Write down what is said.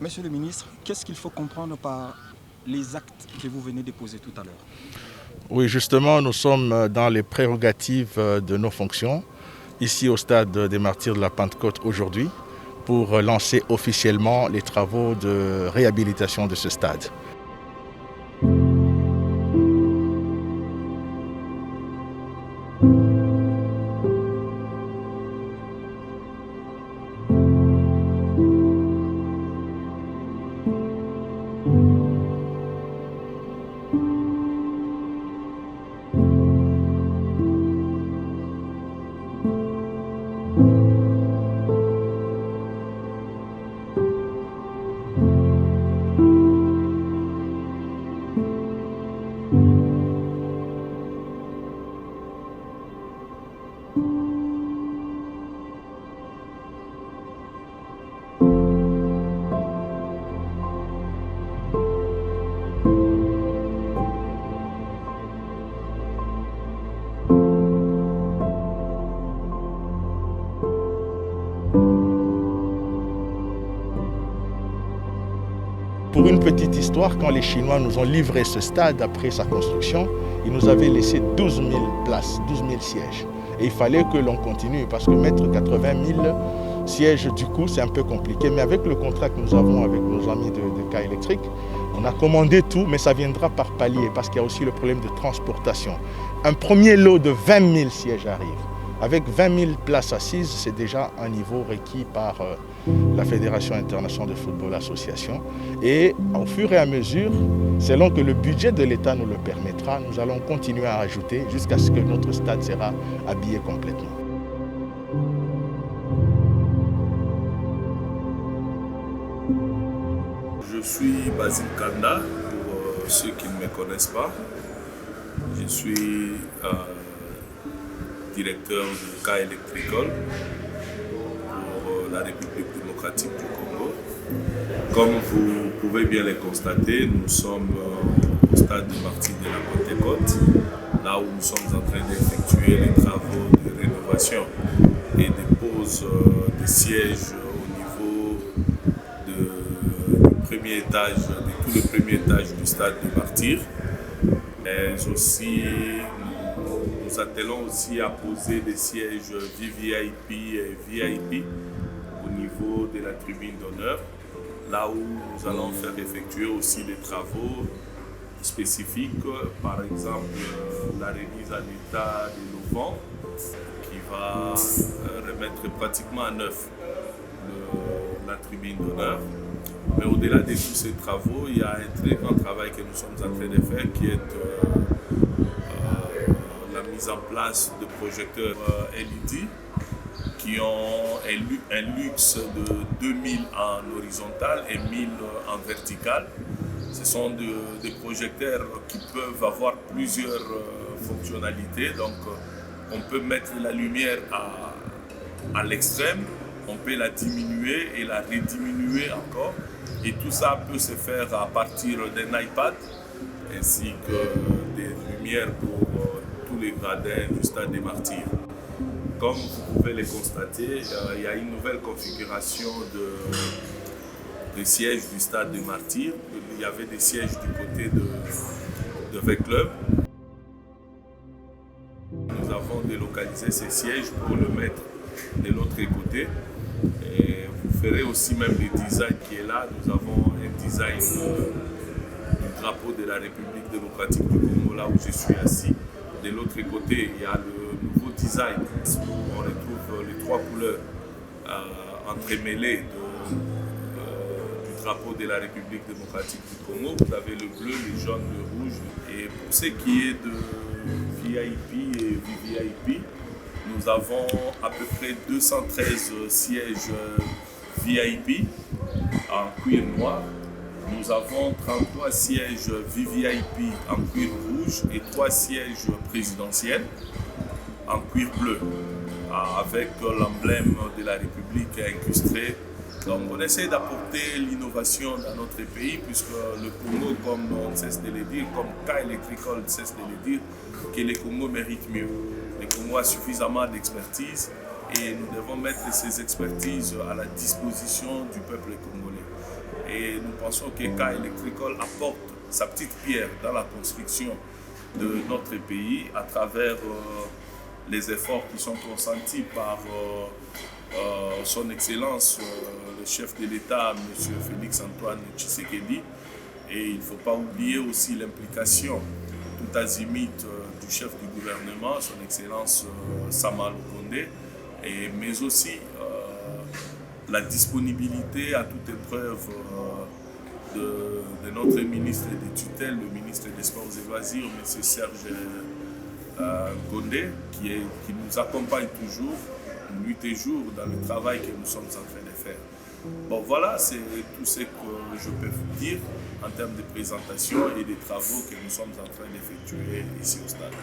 Monsieur le ministre, qu'est-ce qu'il faut comprendre par les actes que vous venez de poser tout à l'heure? Oui, justement, nous sommes dans les prérogatives de nos fonctions, ici au stade des Martyrs de la Pentecôte aujourd'hui, pour lancer officiellement les travaux de réhabilitation de ce stade. Pour une petite histoire, quand les Chinois nous ont livré ce stade après sa construction, ils nous avaient laissé 12 000 places, 12 000 sièges. Et il fallait que l'on continue parce que mettre 80 000 sièges, du coup, c'est un peu compliqué. Mais avec le contrat que nous avons avec nos amis de Cas Électrique, on a commandé tout, mais ça viendra par palier parce qu'il y a aussi le problème de transportation. Un premier lot de 20 000 sièges arrive. Avec 20 000 places assises, c'est déjà un niveau requis par la Fédération internationale de football association. Et au fur et à mesure, selon que le budget de l'État nous le permettra, nous allons continuer à ajouter jusqu'à ce que notre stade sera habillé complètement. Je suis Basile Kanda, pour ceux qui ne me connaissent pas. Je suis directeur de Cas Électricole pour la République démocratique du Congo. Comme vous pouvez bien le constater, nous sommes au stade des Martyrs de la Pentecôte, là où nous sommes en train d'effectuer les travaux de rénovation et de pose des sièges au niveau du premier étage, de tout le premier étage du stade des Martyrs. Mais aussi, nous attelons aussi à poser des sièges VVIP et VIP au niveau de la tribune d'honneur, là où nous allons faire effectuer aussi des travaux spécifiques, par exemple la remise en état de l'auvent qui va remettre pratiquement à neuf la tribune d'honneur. Mais au-delà de tous ces travaux, il y a un très grand travail que nous sommes en train de faire qui est la mise en place de projecteurs LED qui ont un luxe de 2000 en horizontal et 1000 en vertical. Ce sont des projecteurs qui peuvent avoir plusieurs fonctionnalités. Donc, on peut mettre la lumière à l'extrême, on peut la diminuer et la rediminuer encore. Et tout ça peut se faire à partir d'un iPad ainsi que des lumières pour tous les gradins du stade des Martyrs. Comme vous pouvez le constater, il y a une nouvelle configuration des sièges du stade des Martyrs. Il y avait des sièges du côté de V-Club. Nous avons délocalisé ces sièges pour le mettre de l'autre côté. Et vous verrez aussi même le design qui est là. Nous avons un design du drapeau de la République démocratique du Congo, là où je suis assis. De l'autre côté, il y a le nouveau design où on retrouve les trois couleurs entremêlées du drapeau de la République démocratique du Congo. Vous avez le bleu, le jaune, le rouge. Et pour ce qui est de VIP et VVIP, nous avons à peu près 213 sièges VIP en cuir noir. Nous avons 33 sièges VVIP en cuir rouge et 3 sièges présidentiels en cuir bleu, avec l'emblème de la République incrusté. Donc on essaie d'apporter l'innovation dans notre pays, puisque le Congo, comme on cesse de le dire, comme Cas Électricole cesse de le dire, que le Congo mérite mieux. Le Congo a suffisamment d'expertise et nous devons mettre ces expertises à la disposition du peuple congolais. et nous pensons qu'EK Electrical apporte sa petite pierre dans la construction de notre pays à travers les efforts qui sont consentis par son Excellence, le chef de l'État, M. Félix-Antoine Tshisekedi. Et il ne faut pas oublier aussi l'implication tout azimut du chef du gouvernement, son Excellence Sama Lukonde, mais aussi la disponibilité à toute épreuve de notre ministre des tutelles, le ministre des Sports et Loisirs, M. Serge Gondé, qui nous accompagne toujours, nuit et jour, dans le travail que nous sommes en train de faire. Bon, voilà, c'est tout ce que je peux vous dire en termes de présentation et des travaux que nous sommes en train d'effectuer ici au stade.